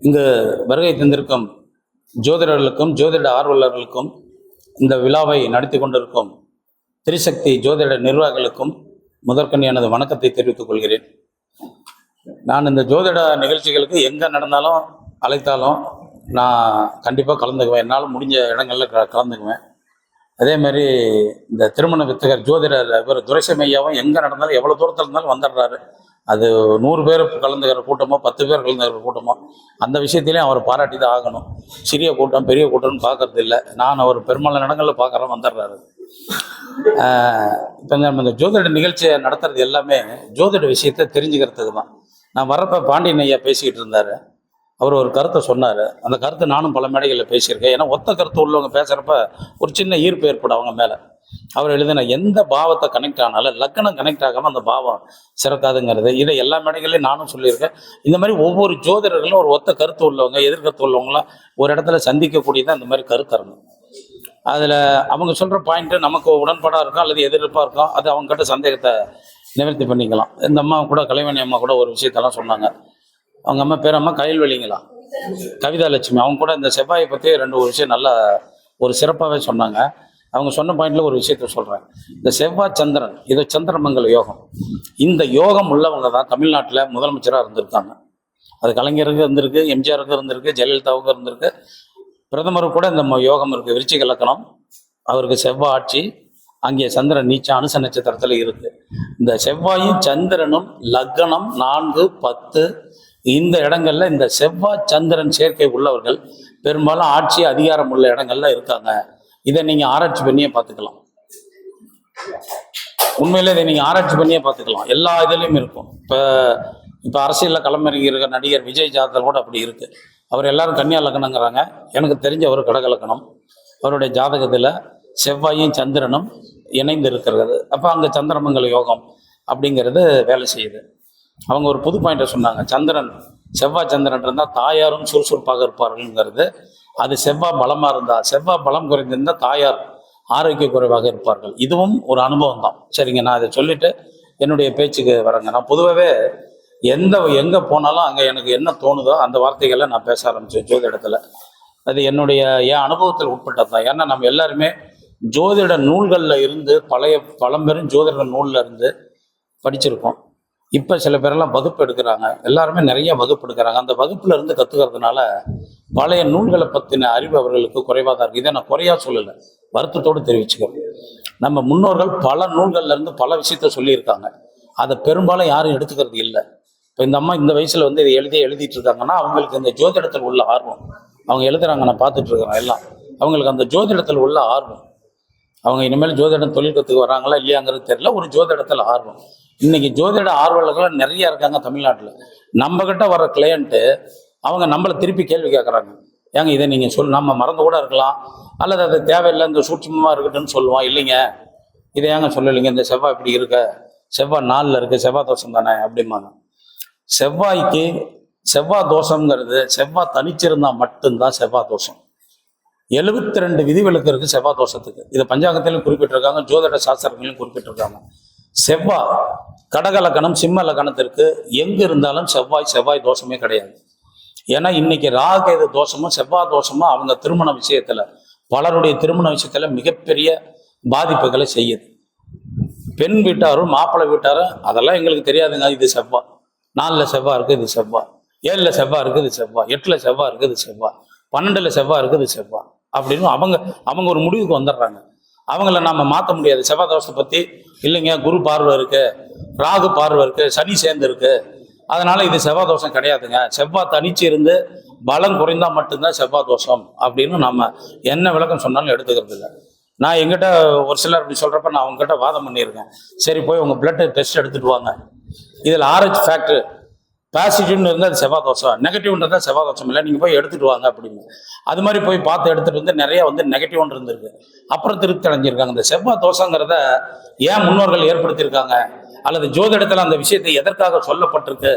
இங்கு வருகை தந்திருக்கும் ஜோதிடர்களுக்கும் ஜோதிட ஆர்வலர்களுக்கும் இந்த விழாவை நடத்தி கொண்டிருக்கும் திரிசக்தி ஜோதிட நிர்வாகிகளுக்கும் முதற்கண் எனது வணக்கத்தை தெரிவித்துக் கொள்கிறேன். நான் இந்த ஜோதிட நிகழ்ச்சிகளுக்கு எங்கே நடந்தாலும் அழைத்தாலும் நான் கண்டிப்பாக கலந்துக்குவேன். என்னால் முடிஞ்ச இடங்களில் கலந்துக்குவேன். அதே மாதிரி இந்த திருமண வித்தகர் ஜோதிடர் இவர் துரைசாமி ஐயாவும் எங்கே நடந்தாலும் எவ்வளோ தூரத்தில் இருந்தாலும் வந்துடுறாரு. அது 100 பேர் கலந்துக்கிற கூட்டமோ 10 பேர் கலந்துக்கிற கூட்டமோ அந்த விஷயத்திலையும் அவர் பாராட்டி தான் ஆகணும். சிறிய கூட்டம் பெரிய கூட்டம்னு பார்க்கறது இல்லை. நான் அவர் பெரும்பாலான இடங்களில் பார்க்குறேன், வந்துடுறாரு. இப்போ நம்ம இந்த ஜோதிட நிகழ்ச்சியை நடத்துறது எல்லாமே ஜோதிட விஷயத்தை தெரிஞ்சுக்கிறதுக்கு தான். நான் வரப்போ பாண்டியன் ஐயா பேசிக்கிட்டு இருந்தார். அவர் ஒரு கருத்தை சொன்னார். அந்த கருத்தை நானும் பல மேடைகளில் பேசியிருக்கேன். ஏன்னா ஒத்த கருத்து உள்ளவங்க பேசுகிறப்ப ஒரு சின்ன ஈர்ப்பு ஏற்படும் அவங்க மேலே. அவர் எழுதின எந்த பாவத்தை கனெக்ட் ஆனாலும் லக்னம் கனெக்ட் ஆகாமல் அந்த பாவம் சிறக்காதுங்கிறது இதை எல்லா மேடைகளையும் நானும் சொல்லியிருக்கேன். இந்த மாதிரி ஒவ்வொரு ஜோதிடர்களும் ஒரு ஒத்த கருத்து உள்ளவங்க எதிர்கருத்து உள்ளவங்களாம் ஒரு இடத்துல சந்திக்கக்கூடியதான் இந்த மாதிரி கருத்தரணும். அதில் அவங்க சொல்கிற பாயிண்ட்டு நமக்கு உடன்பாடாக இருக்கும் அல்லது எதிர்ப்பாக இருக்கும். அது அவங்ககிட்ட சந்தேகத்தை நிவர்த்தி பண்ணிக்கலாம். இந்த அம்மா கூட கலைவாணி அம்மா கூட ஒரு விஷயத்தெல்லாம் சொன்னாங்க. அவங்க அம்மா பேர் அம்மா கயல்வெளிங்களா, கவிதா லட்சுமி. அவங்க கூட இந்த செவ்வாயை பற்றி ஒரு விஷயம் நல்லா ஒரு சிறப்பாகவே சொன்னாங்க. அவங்க சொன்ன பாயிண்ட்ல ஒரு விஷயத்த சொல்கிறேன். இந்த செவ்வாய் சந்திரன், இது சந்திரமங்கல யோகம். இந்த யோகம் உள்ளவங்க தான் தமிழ்நாட்டில் முதலமைச்சராக இருந்திருக்காங்க. அது கலைஞருக்கு இருந்திருக்கு, எம்ஜிஆருக்கு இருந்திருக்கு, ஜெயலலிதாவுக்கு இருந்திருக்கு, பிரதமருக்கு கூட இந்த யோகம் இருக்குது. விருச்சிக லக்னம், அவருக்கு செவ்வாய் ஆட்சி, அங்கே சந்திரன் நீச்சம் அனுச நட்சத்திரத்தில் இருக்குது. இந்த செவ்வாயும் சந்திரனும் லக்னம் 4, 10 இந்த இடங்கள்ல இந்த செவ்வாய் சந்திரன் சேர்க்கை உள்ளவர்கள் பெரும்பாலும் ஆட்சி அதிகாரம் உள்ள இடங்கள்ல இருக்காங்க. இதை நீங்க ஆராய்ச்சி பண்ணியே பார்த்துக்கலாம். உண்மையில இதை நீங்க ஆராய்ச்சி பண்ணியே பார்த்துக்கலாம். எல்லா இதுலையும் இருக்கும். இப்போ அரசியலில் களமிறங்கி இருக்க நடிகர் விஜய் ஜாதகம் கூட அப்படி இருக்கு. அவர் எல்லாரும் கன்னியா லக்னங்கிறாங்க. எனக்கு தெரிஞ்ச ஒரு கடக லக்னம். அவருடைய ஜாதகத்தில் செவ்வாயும் சந்திரனும் இணைந்து இருக்கிறது. அப்போ அங்கே சந்திரமங்கல யோகம் அப்படிங்கிறது வேலை செய்யுது. அவங்க ஒரு புது பாயிண்ட்டை சொன்னாங்க. சந்திரன் செவ்வாய் சந்திரன் இருந்தால் தாயாரும் சுறுசுறுப்பாக இருப்பார்கள்ங்கிறது. அது செவ்வாய் பலமாக இருந்தால், செவ்வாய் பலம் குறைந்திருந்தால் தாயார் ஆரோக்கிய குறைவாக இருப்பார்கள். இதுவும் ஒரு அனுபவம் தான். சரிங்க, நான் இதை சொல்லிட்டு என்னுடைய பேச்சுக்கு வரேங்க. நான் பொதுவாகவே எங்கே போனாலும் அங்கே எனக்கு என்ன தோணுதோ அந்த வார்த்தைகளை நான் பேச ஆரம்பித்தேன் ஜோதிடத்தில். அது என் அனுபவத்தில் உட்பட்டது தான். ஏன்னா நம்ம எல்லாருமே ஜோதிட நூல்களில் இருந்து பழம்பெரும் ஜோதிட நூலில் இருந்து படிச்சிருக்கோம். இப்போ சில பேரெல்லாம் வகுப்பு எடுக்கிறாங்க. எல்லாருமே நிறைய வகுப்பு எடுக்கிறாங்க. அந்த வகுப்புல இருந்து கற்றுக்கிறதுனால பழைய நூல்களை பற்றின அறிவு அவர்களுக்கு குறைவாக தான் இருக்குது. இதை நான் குறையாக சொல்லலை, வருத்தத்தோடு தெரிவிச்சுக்கிறேன். நம்ம முன்னோர்கள் பல நூல்கள்ல இருந்து பல விஷயத்த சொல்லியிருக்காங்க. அதை பெரும்பாலும் யாரும் எடுத்துக்கிறது இல்லை. இப்போ இந்த அம்மா இந்த வயசுல இதை எழுதிட்டு இருக்காங்கன்னா அவங்களுக்கு இந்த ஜோதிடத்தில் உள்ள ஆர்வம். அவங்க எழுதுறாங்க, நான் பார்த்துட்டு இருக்கிறேன் எல்லாம். அவங்களுக்கு அந்த ஜோதிடத்தில் உள்ள ஆர்வம். அவங்க இனிமேல் ஜோதிடம் தொழில் கற்றுக்கு வராங்களா இல்லையாங்கிறது தெரியல. ஒரு ஜோதிடத்தில் ஆர்வம். இன்னைக்கு ஜோதிட ஆர்வலர்கள் நிறைய இருக்காங்க தமிழ்நாட்டில். நம்ம கிட்ட வர கிளையண்ட்டு அவங்க நம்மளை திருப்பி கேள்வி கேட்குறாங்க. ஏங்க இதை நீங்கள் நம்ம மறந்து கூட இருக்கலாம், அல்லது அது தேவையில்லை, இந்த சூட்சமாக இருக்கட்டும்னு சொல்லுவோம். இல்லைங்க இதை ஏங்க சொல்லலைங்க, இந்த செவ்வாய் இப்படி இருக்க, செவ்வாய் 4ல் இருக்குது, செவ்வாய் தோஷம் தானே அப்படிம்பாங்க. செவ்வாய்க்கு செவ்வாய் தோஷங்கிறது செவ்வாய் தனிச்சிருந்தால் மட்டும்தான் செவ்வாய் தோஷம். 72 விதிவிலக்கு இருக்குது செவ்வாய் தோஷத்துக்கு. இதை பஞ்சாங்கத்திலும் குறிப்பிட்டிருக்காங்க, ஜோதிட சாஸ்திரங்களையும் குறிப்பிட்டிருக்காங்க. செவ்வாய் கடக லக்கணம் சிம்ம லக்கணத்திற்கு எங்கு இருந்தாலும் செவ்வாய் தோஷமே கிடையாது. ஏன்னா இன்னைக்கு ராகேது தோஷமும் செவ்வாய் தோஷமும் அவங்க திருமண விஷயத்துல, பலருடைய திருமண விஷயத்துல மிகப்பெரிய பாதிப்புகளை செய்யுது. பெண் வீட்டாரும் மாப்பிள்ளை வீட்டாரும் அதெல்லாம் எங்களுக்கு தெரியாதுங்க. இது செவ்வாய் 4ல் செவ்வாய் இருக்கு, இது செவ்வாய் 7ல் செவ்வாய் இருக்கு, இது செவ்வாய் 8ல் செவ்வாய் இருக்கு, இது செவ்வாய் 12ல் செவ்வாய் இருக்கு, இது செவ்வாய் அப்படின்னு அவங்க ஒரு முடிவுக்கு வந்துடுறாங்க. அவங்கள நாம மாற்ற முடியாது. செவ்வாய் தோஷத்தை பத்தி இல்லைங்க, குரு பார்வை இருக்கு, ராகு பார்வை இருக்கு, சனி சேர்ந்து இருக்கு, அதனால இது செவ்வாய் தோஷம் கிடையாதுங்க. செவ்வாய் தனிச்சு இருந்து பலம் குறைந்தா மட்டும்தான் செவ்வாய் தோஷம் அப்படின்னு நம்ம என்ன விளக்கம் சொன்னாலும் எடுத்துக்கிறது இல்லை. நான் எங்கிட்ட ஒரு சிலர் அப்படி சொல்றப்ப நான் அவங்க கிட்ட வாதம் பண்ணியிருக்கேன். சரி போய் உங்க பிளட் டெஸ்ட் எடுத்துட்டு வாங்க, இதில் RH ஃபேக்டர் பாசிட்டிவ்னு இருந்தால் அது செவ்வாய் தோஷம், நெகட்டிவ்ன்றதா செவ்வாய் தோஷம் இல்லை, நீங்கள் போய் எடுத்துகிட்டு வாங்க அப்படின்னு. அது மாதிரி போய் பார்த்து எடுத்துகிட்டு நிறைய நெகட்டிவ்னு இருந்திருக்கு. அப்புறம் திருப்தி அடைஞ்சிருக்காங்க. இந்த செவ்வாய் தோஷங்கிறத ஏன் முன்னோர்கள் ஏற்படுத்தியிருக்காங்க, அல்லது ஜோதிடத்தில் அந்த விஷயத்தை எதற்காக சொல்லப்பட்டிருக்கு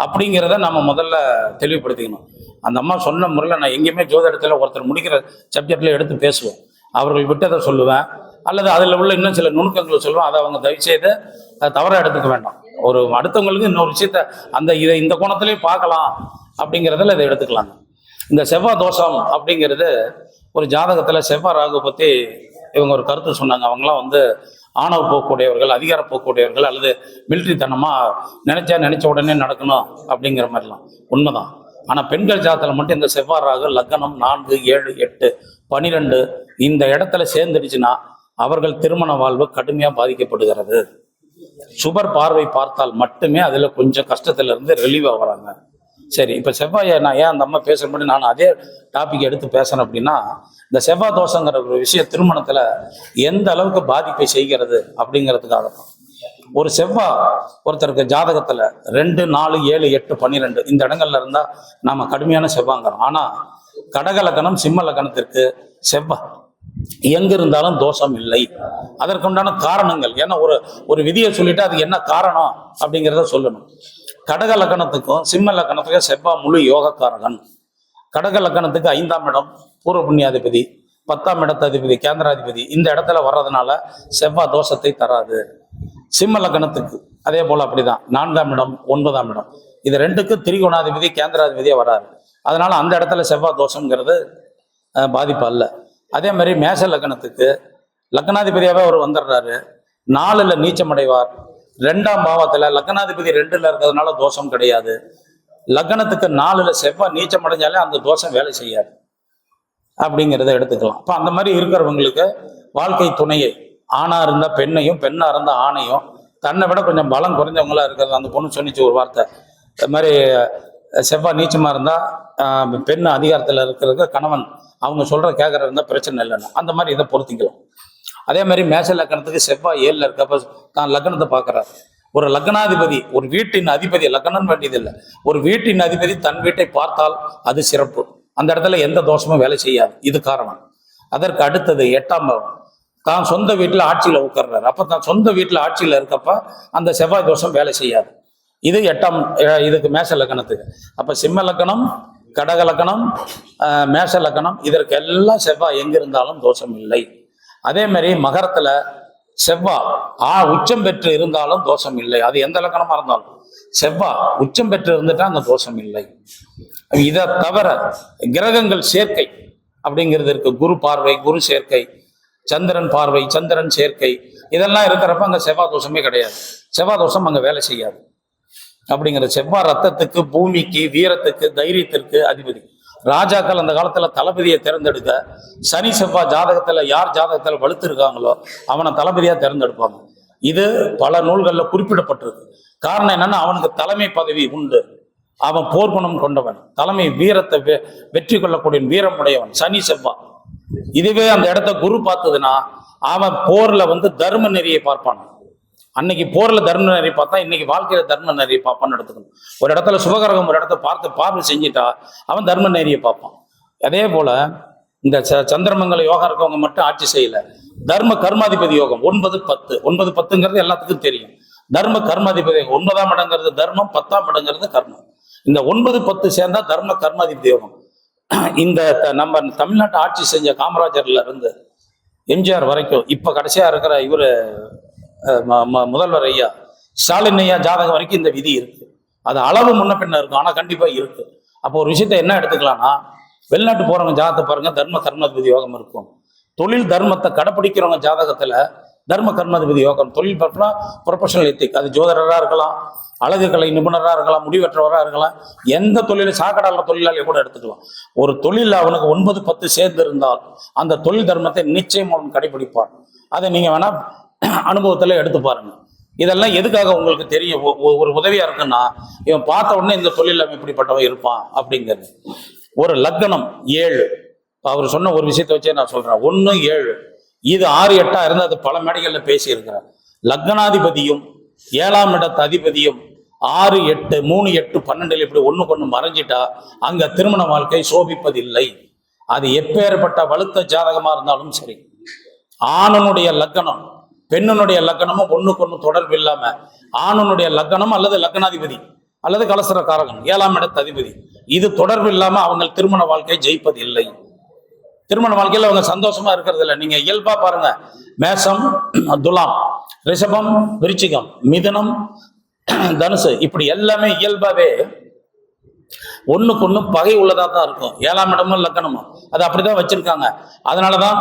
அப்படிங்கிறத நம்ம முதல்ல தெளிவுபடுத்திக்கணும். அந்த அம்மா சொன்ன முறையில் நான் எங்கேயுமே ஜோதிடத்தில் ஒருத்தர் முடிக்கிற சப்ஜெக்டில் எடுத்து பேசுவேன். அவர்கள் விட்டதை சொல்லுவேன். அல்லது அதில் உள்ள இன்னும் சில நுணுக்கங்களை சொல்லுவோம். அதை அவங்க தயவு செய்து அதை தவறாக எடுத்துக்க வேண்டாம். ஒரு அடுத்தவங்களுக்கு இன்னொரு விஷயத்த இதை இந்த கோணத்திலையும் பார்க்கலாம் அப்படிங்கிறதுல இதை எடுத்துக்கலாங்க. இந்த செவ்வாய் தோஷம் அப்படிங்கிறது ஒரு ஜாதகத்தில் செவ்வாய் ராகு பற்றி இவங்க ஒரு கருத்து சொன்னாங்க. அவங்களாம் ஆணவ போக்குடையவர்கள், அதிகார போக்குடையவர்கள், அல்லது மிலிட்ரித்தனமாக நினைச்ச உடனே நடக்கணும் அப்படிங்கிற மாதிரிலாம் உண்மைதான். ஆனால் பெண்கள் ஜாதகத்தில் மட்டும் இந்த செவ்வாய் ராகு லக்னம் 4, 7, 8, 12 இந்த இடத்துல சேர்ந்துடுச்சுன்னா அவர்கள் திருமண வாழ்வு கடுமையாக பாதிக்கப்படுகிறது. சுபர் பார்வை பார்த்தால் மட்டுமே அதில் கொஞ்சம் கஷ்டத்திலிருந்து ரிலீவ் ஆகிறாங்க. சரி, இப்போ செவ்வாயை நான் ஏன் அந்த அம்மா பேசுகிறபடி நான் அதே டாபிக் எடுத்து பேசுகிறேன் அப்படின்னா, இந்த செவ்வாய் தோஷங்கிற ஒரு விஷயம் திருமணத்தில் எந்த அளவுக்கு பாதிப்பை செய்கிறது அப்படிங்கிறதுக்காக தான். ஒரு செவ்வாய் ஒருத்தருக்கு ஜாதகத்தில் 2, 4, 7, 8, 12 இந்த இடங்கள்ல இருந்தால் நாம் கடுமையான செவ்வாங்கிறோம். ஆனால் கடக லக்னம், சிம்ம லக்னத்திற்கு செவ்வாய் எங்க இருந்தாலும் தோஷம் இல்லை. அதற்குண்டான காரணங்கள், ஏன்னா ஒரு விதியை சொல்லிட்டு அது என்ன காரணம் அப்படிங்கிறத சொல்லணும். கடக லக்கணத்துக்கும் சிம்ம லக்கணத்துக்கும் செவ்வாய் முழு யோகக்காரகன். கடக லக்கணத்துக்கு 5ஆம் இடம் பூர்வ புண்ணியாதிபதி, 10ஆம் இடத்ததிபதி கேந்திராதிபதி இந்த இடத்துல வர்றதுனால செவ்வாய் தோஷத்தை தராது. சிம்ம லக்கணத்துக்கு அதே போல அப்படிதான் 4ஆம் இடம் 9ஆம் இடம் இது ரெண்டுக்கு திரிகோணாதிபதி கேந்திராதிபதியா வராரு. அதனால அந்த இடத்துல செவ்வாய் தோஷங்கிறது பாதிப்பு அல்ல. அதே மாதிரி மேஷ லக்னத்துக்கு லக்னாதிபதியாவே அவர் வந்துடுறாரு, 4ல் நீச்சமடைவார். 2ஆம் பாவத்துல லக்னாதிபதி 2ல் இருக்கிறதுனால தோஷம் கிடையாது. லக்னத்துக்கு 4ல் செவ்வாய் நீச்சம் அடைஞ்சாலே அந்த தோஷம் வேலை செய்யாது அப்படிங்கிறத எடுத்துக்கலாம். அப்போ அந்த மாதிரி இருக்கிறவங்களுக்கு வாழ்க்கை துணையை ஆணா இருந்தா பெண்ணையும், பெண்ணா இருந்தா ஆணையும், தன்னை விட கொஞ்சம் பலம் குறைஞ்சவங்களா இருக்கிறது. அந்த பொண்ணு சொன்னிச்சு ஒரு வார்த்தை, இது மாதிரி செவ்வாய் நீச்சமா இருந்தா பெண் அதிகாரத்தில் இருக்கிறதுக்கு கணவன் அவங்க சொல்ற கேட்கற இருந்தா பிரச்சனை இல்லைன்னு, அந்த மாதிரி இதை பொருத்திக்கலாம். அதே மாதிரி மேஷ லக்னத்துக்கு செவ்வாய் 7ல் இருக்கப்ப தான் லக்னத்தை பார்க்கறாரு. ஒரு லக்னாதிபதி, ஒரு வீட்டின் அதிபதி, லக்னம் வேண்டியதில்லை, ஒரு வீட்டின் அதிபதி தன் வீட்டை பார்த்தால் அது சிறப்பு. அந்த இடத்துல எந்த தோஷமும் வேலை செய்யாது. இது காரணம். அதற்கு அடுத்தது 8ஆம் பாவம், தான் சொந்த வீட்டில் ஆட்சியில் உட்கார்றாரு. அப்போ தான் சொந்த வீட்டில் ஆட்சியில் இருக்கப்ப அந்த செவ்வாய் தோஷம் வேலை செய்யாது. இது 8ஆம் இதுக்கு மேஷ லக்னத்துக்கு. அப்போ சிம்ம லக்னம், கடக லக்னம், மேஷ லக்னம் இதற்கெல்லாம் செவ்வாய் எங்க இருந்தாலும் தோஷம் இல்லை. அதே மாதிரி மகரத்துல செவ்வாய் உச்சம் பெற்று இருந்தாலும் தோஷம் இல்லை. அது எந்த லக்கணமா இருந்தாலும் செவ்வாய் உச்சம் பெற்று இருந்துட்டா அந்த தோஷம் இல்லை. இதை தவிர கிரகங்கள் சேர்க்கை அப்படிங்கிறது இருக்கு. குரு பார்வை, குரு சேர்க்கை, சந்திரன் பார்வை, சந்திரன் சேர்க்கை, இதெல்லாம் இருக்கிறப்ப அங்க செவ்வாய் தோஷமே கிடையாது. செவ்வாய் தோஷம் அங்க வேலை செய்யாது அப்படிங்கிற. செவ்வாய் ரத்தத்துக்கு, பூமிக்கு, வீரத்துக்கு, தைரியத்திற்கு அதிபதி. ராஜாக்கள் அந்த காலத்துல தளபதியை தேர்ந்தெடுக்க சனி செவ்வாய் ஜாதகத்துல யார் ஜாதகத்துல வலுத்து இருக்காங்களோ அவனை தளபதியா தேர்ந்தெடுப்பாங்க. இது பல நூல்கள்ல குறிப்பிடப்பட்டிருக்கு. காரணம் என்னன்னா, அவனுக்கு தலைமை பதவி உண்டு, அவன் போர்க்குணம் கொண்டவன், தலைமை வீரத்தை வெற்றி கொள்ளக்கூடிய வீரம் உடையவன் சனி செவ்வாய். இதுவே அந்த இடத்த குரு பார்த்ததுன்னா அவன் போர்ல தர்ம நெறியை பார்ப்பான். அன்னைக்கு போர்ல தர்ம நெறி பார்த்தா இன்னைக்கு வாழ்க்கையில தர்ம நெறியை பார்ப்பான்னு எடுத்துக்கணும். ஒரு இடத்துல சுபகரகம் ஒரு இடத்த பார்வை செஞ்சுட்டா அவன் தர்ம நெறியை பார்ப்பான். அதே போல இந்த சந்திரமங்கல யோகம் இருக்கவங்க மட்டும் ஆட்சி செய்யல. தர்ம கர்மாதிபதி யோகம் 9, 10. 9, 10ங்கிறது எல்லாத்துக்கும் தெரியும். தர்ம கர்மாதிபதி 9ஆம் இடங்கிறது தர்மம், 10ஆம் இடங்கிறது கர்மம். இந்த 9, 10 சேர்ந்தா தர்ம கர்மாதிபதி யோகம். இந்த நம்ம தமிழ்நாட்டை ஆட்சி செஞ்ச காமராஜர்ல இருந்து எம்ஜிஆர் வரைக்கும் இப்ப கடைசியா இருக்கிற இவரு முதல்வர் ஐயா ஸ்டாலின் ஐயா ஜாதகம் வரைக்கும் இந்த விதி இருக்கு. அது அளவு முன்ன பின்ன இருக்கும், ஆனா கண்டிப்பா இருக்கு. அப்போ ஒரு விஷயத்த என்ன எடுத்துக்கலாம்னா, வெளிநாட்டு போறவங்க ஜாதகத்தை பாருங்க, தர்ம கர்மாதிபதி யோகம் இருக்கும். தொழில் தர்மத்தை கடைப்பிடிக்கிறவங்க ஜாதகத்துல தர்ம கர்மாதிபதி யோகம். தொழில் பார்த்தா ப்ரொஃபஷனல் எத்திக், அது ஜோதிடராக இருக்கலாம், அழகு கலை நிபுணராக இருக்கலாம், முடிவற்றவராக இருக்கலாம், எந்த தொழில சாக்கடால தொழிலாளியை கூட எடுத்துக்கலாம். ஒரு தொழில் அவனுக்கு 9, 10 சேர்ந்து இருந்தால் அந்த தொழில் தர்மத்தை நிச்சயம் அவன் கடைபிடிப்பான். அதை நீங்க வேணா அனுபவத்துல எடுத்து பாருங்க. இதெல்லாம் எதுக்காக உங்களுக்கு தெரியும், ஒரு உதவியா இருக்குன்னா, இவன் பார்த்த உடனே இந்த தொழில் அவன் இப்படிப்பட்டவன் இருப்பான் அப்படிங்கிறது. ஒரு லக்னம் 7, அவர் சொன்ன ஒரு விஷயத்த வச்சே நான் சொல்றேன். 1, 7 இது 6, 8 இருந்து அது பல மேடைகள்ல பேசி இருக்கிறார். லக்னாதிபதியும் 7ஆம் இடத்து அதிபதியும் 6, 8, 3, 8, 12 இப்படி ஒண்ணுக்கு ஒண்ணு மறைஞ்சிட்டா அங்க திருமண வாழ்க்கை சோபிப்பதில்லை. அது எப்பேற்பட்ட வலுத்த ஜாதகமா இருந்தாலும் சரி. ஆணனுடைய லக்னம் பெண்ணுடைய லக்னமும் ஒண்ணுக்கு ஒண்ணு தொடர்பு இல்லாம, ஆணனுடைய லக்னம் அல்லது லக்னாதிபதி அல்லது கலசர காரகன் 7ஆம் இடத்து அதிபதி இது தொடர்பு இல்லாம அவங்க திருமண வாழ்க்கை ஜெயிப்பது இல்லை. திருமண வாழ்க்கையில் அவங்க சந்தோஷமா இருக்கிறது இல்லை. நீங்க இயல்பா பாருங்க, மேஷம், துலாம், ரிஷபம், விருச்சிகம், மிதுனம், தனுசு, இப்படி எல்லாமே இயல்பாவே ஒண்ணுக்கு ஒண்ணு பகை உள்ளதா தான் இருக்கும். 7ஆம் இடமும் லக்கணமும் அது அப்படிதான் வச்சிருக்காங்க. அதனாலதான்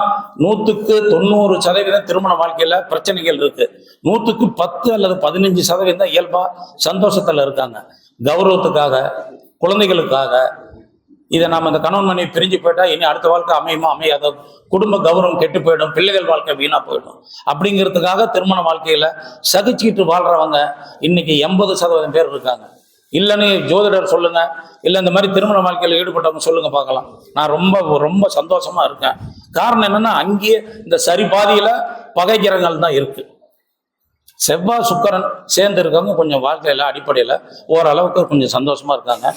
100% திருமண வாழ்க்கையில பிரச்சனைகள் இருக்கு. 10% அல்லது 15% தான் இயல்பா சந்தோஷத்துல இருக்காங்க. கௌரவத்துக்காக, குழந்தைகளுக்காக, இதை நாம இந்த கணவன் மனைவி பிரிஞ்சு போயிட்டா இனி அடுத்த வாழ்க்கை அமையுமா அமையாத, குடும்ப கௌரவம் கெட்டு போயிடும், பிள்ளைகள் வாழ்க்கை வீணா போயிடும் அப்படிங்கிறதுக்காக திருமண வாழ்க்கையில சகிச்சுக்கிட்டு வாழ்றவங்க இன்னைக்கு 80% பேர் இருக்காங்க. இல்லைன்னு ஜோதிடர் சொல்லுங்க, இல்லை இந்த மாதிரி திருமண வாழ்க்கையில் ஈடுபட்டவங்க சொல்லுங்க பார்க்கலாம். நான் ரொம்ப ரொம்ப சந்தோஷமா இருக்கேன். காரணம் என்னன்னா, அங்கேயே இந்த சரி பாதியில பகை கிரகங்கள் தான் இருக்கு. செவ்வாய் சுக்கிரன் சேர்ந்து இருக்கவங்க கொஞ்சம் வாழ்க்கையில அடிப்படையில் ஓரளவுக்கு கொஞ்சம் சந்தோஷமா இருக்காங்க.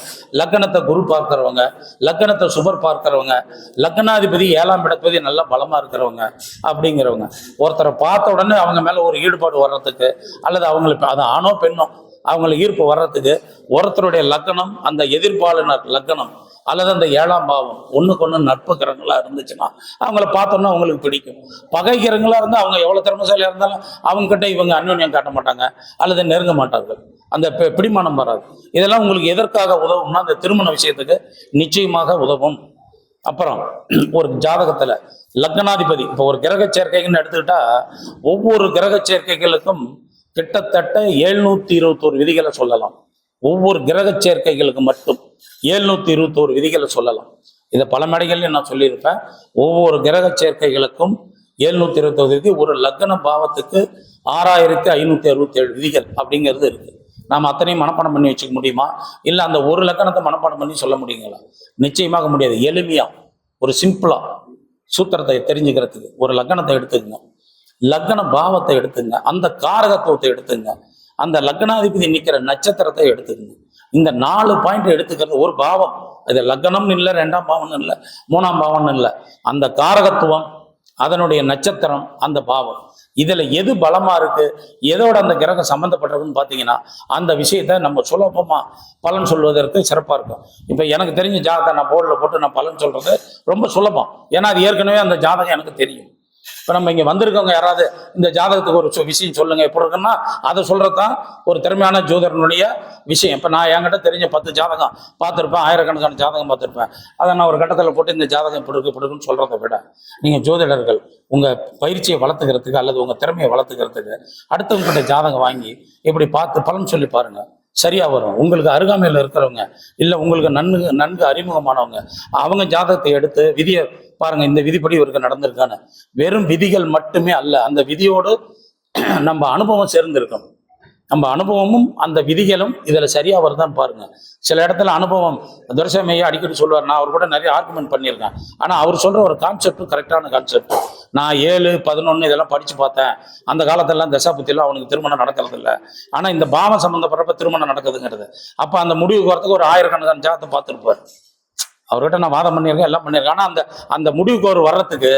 லக்னத்தை குரு பார்க்கிறவங்க, லக்னத்தை சுபர் பார்க்கிறவங்க, லக்னாதிபதி 7ஆம் இடப்பதி நல்லா பலமா இருக்கிறவங்க அப்படிங்கிறவங்க ஒருத்தரை பார்த்த உடனே அவங்க மேல ஒரு ஈடுபாடு வர்றதுக்கு, அல்லது அவங்களுக்கு அது ஆணோ பெண்ணோ அவங்களுக்கு ஈர்ப்பு வர்றதுக்கு ஒருத்தருடைய லக்னம், அந்த எதிர்ப்பாளர் லக்னம் அல்லது அந்த 7ஆம் பாவம் ஒண்ணுக்கு ஒண்ணு நட்பு கிரகங்களா இருந்துச்சுன்னா அவங்கள பார்த்தோம்னா அவங்களுக்கு பிடிக்கும். பகை கிரகங்களா இருந்தால் அவங்க எவ்வளவு திறமைசாலியா இருந்தாலும் அவங்க கிட்ட இவங்க அந்யோன்யம் காட்ட மாட்டாங்க அல்லது நெருங்க மாட்டார்கள். அந்த பிடிமானம் வராது. இதெல்லாம் உங்களுக்கு எதற்காக உதவும்னா அந்த திருமண விஷயத்துக்கு நிச்சயமாக உதவும். அப்புறம் ஒரு ஜாதகத்துல லக்னாதிபதி, இப்போ ஒரு கிரக சேர்க்கைன்னு எடுத்துக்கிட்டா ஒவ்வொரு கிரக சேர்க்கைகளுக்கும் கிட்டத்தட்ட 721 விதிகளை சொல்லலாம். ஒவ்வொரு கிரக சேர்க்கைகளுக்கு மட்டும் 721 விதிகளை சொல்லலாம். இதை பல மேடைகள்லையும் நான் சொல்லியிருப்பேன். ஒவ்வொரு கிரக சேர்க்கைகளுக்கும் 721 விதி, ஒரு லக்ன பாவத்துக்கு 6567 விதிகள் அப்படிங்கிறது இருக்கு. நாம் அத்தனையும் மனப்பாடம் பண்ணி வச்சுக்க முடியுமா? இல்லை அந்த ஒரு லக்கணத்தை மனப்பாடம் பண்ணி சொல்ல முடியுங்களா? நிச்சயமாக முடியாது. எளிமையா ஒரு சிம்பிளா சூத்திரத்தை தெரிஞ்சுக்கிறதுக்கு ஒரு லக்கணத்தை எடுத்துக்கங்க, லக்ன பாவத்தை எடுத்துங்க, அந்த காரகத்துவத்தை எடுத்துங்க, அந்த லக்னாதிபதி நிற்கிற நட்சத்திரத்தை எடுத்துக்கங்க. இந்த 4 பாயிண்ட் எடுத்துக்கிறது ஒரு பாவம். அது லக்னம்னு இல்லை, 2ஆம் பாவம்னு இல்லை, 3ஆம் பாவம்னு இல்லை, அந்த காரகத்துவம், அதனுடைய நட்சத்திரம், அந்த பாவம், இதுல எது பலமா இருக்கு, எதோட அந்த கிரகம் சம்பந்தப்பட்டதுன்னு பார்த்தீங்கன்னா அந்த விஷயத்த நம்ம சுலபமா பலன் சொல்வதற்கு சிறப்பா இருக்கும். இப்போ எனக்கு தெரிஞ்ச ஜாதகத்தை நான் போர்டில் போட்டு நான் பலன் சொல்றது ரொம்ப சுலபம். ஏன்னா அது ஏற்கனவே அந்த ஜாதகம் எனக்கு தெரியும். இப்போ நம்ம இங்கே வந்திருக்கவங்க யாராவது இந்த ஜாதகத்துக்கு ஒரு விஷயம் சொல்லுங்க எப்படி இருக்குன்னா அதை சொல்றது தான் ஒரு திறமையான ஜோதிடனுடைய விஷயம். இப்போ நான் என்கிட்ட தெரிஞ்ச 10 ஜாதகம் பார்த்துருப்பேன், ஆயிரக்கணக்கான ஜாதகம் பார்த்துருப்பேன். அதை நான் ஒரு கட்டத்தில் போட்டு இந்த ஜாதகம் பிடிக்குன்னு சொல்றதை விட, நீங்கள் ஜோதிடர்கள் உங்கள் பயிற்சியை வளர்த்துக்கிறதுக்கு அல்லது உங்கள் திறமையை வளர்த்துக்கிறதுக்கு அடுத்தவங்ககிட்ட ஜாதகம் வாங்கி இப்படி பார்த்து பலன் சொல்லி பாருங்க, சரியா வரும். உங்களுக்கு அருகாமையில் இருக்கிறவங்க இல்லை உங்களுக்கு நன்கு அறிமுகமானவங்க அவங்க ஜாதகத்தை எடுத்து விதியை பாருங்க, இந்த விதிப்படி இவருக்கு நடந்திருக்கான்னு. வெறும் விதிகள் மட்டுமே அல்ல, அந்த விதியோடு நம்ம அனுபவம் சேர்ந்திருக்கணும். நம்ம அனுபவமும் அந்த விதிகளும் இதுல சரியா வருதான்னு பாருங்க. சில இடத்துல அனுபவம் துரைசாமியை அடிக்கடி சொல்லுவார், நான் அவர் கூட நிறைய ஆர்குமெண்ட் பண்ணியிருக்கேன். ஆனா அவர் சொல்ற ஒரு கான்செப்ட் கரெக்டான கான்செப்ட். நான் 7, 11 இதெல்லாம் படிச்சு பார்த்தேன், அந்த காலத்திலலாம் தசாபுத்தியெல்லாம் அவனுக்கு திருமணம் நடக்கிறது இல்லை, ஆனா இந்த பாவம் சம்பந்தப்படுறப்ப திருமணம் நடக்குதுங்கிறது. அப்ப அந்த முடிவுக்கு வரத்துக்கு ஒரு ஆயிரக்கணக்கான ஜாதகத்தை பார்த்துருப்பார். அவர்கிட்ட நான் வாதம் பண்ணியிருக்கேன், எல்லாம் பண்ணியிருக்கேன். ஆனால் அந்த முடிவுக்கு அவர் வர்றதுக்கு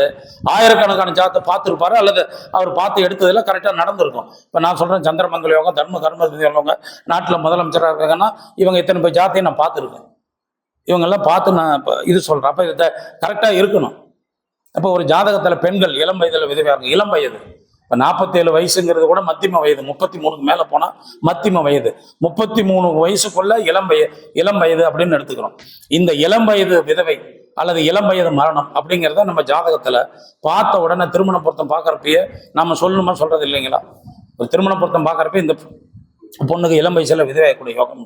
ஆயிரக்கணக்கான ஜாதத்தை பார்த்துருப்பாரு, அல்லது அவர் பார்த்து எடுத்ததில் கரெக்டாக நடந்திருக்கும். இப்போ நான் சொல்கிறேன், சந்திரமங்கல யோகம், தர்ம கர்ம உள்ளவங்க நாட்டில் முதலமைச்சராக இருக்காங்கன்னா இவங்க இத்தனை பேர் ஜாத்தையும் நான் பார்த்துருக்கேன். இவங்கெல்லாம் பார்த்து நான் இப்போ இது சொல்கிறேன். அப்போ இதை கரெக்டாக இருக்கணும். அப்போ ஒரு ஜாதகத்தில் பெண்கள் இளம் வயதில் விதவையாக, இளம் வயது இப்போ 47 வயசுங்கிறது கூட மத்தியம வயது, 33க்கு மேலே போனால் மத்தியம வயது, 33 வயசுக்குள்ள இளம் வயது அப்படின்னு எடுத்துக்கிறோம். இந்த இளம் வயது விதவை அல்லது இளம் வயது மரணம் அப்படிங்கிறத நம்ம ஜாதகத்தில் பார்த்த உடனே திருமண பொருத்தம் பார்க்குறப்பயே நம்ம சொல்லணுமா சொல்றது இல்லைங்களா? ஒரு திருமண பொருத்தம் பார்க்குறப்ப இந்த பொண்ணுக்கு இளம் வயசுல விதவையக்கூடிய யோகம்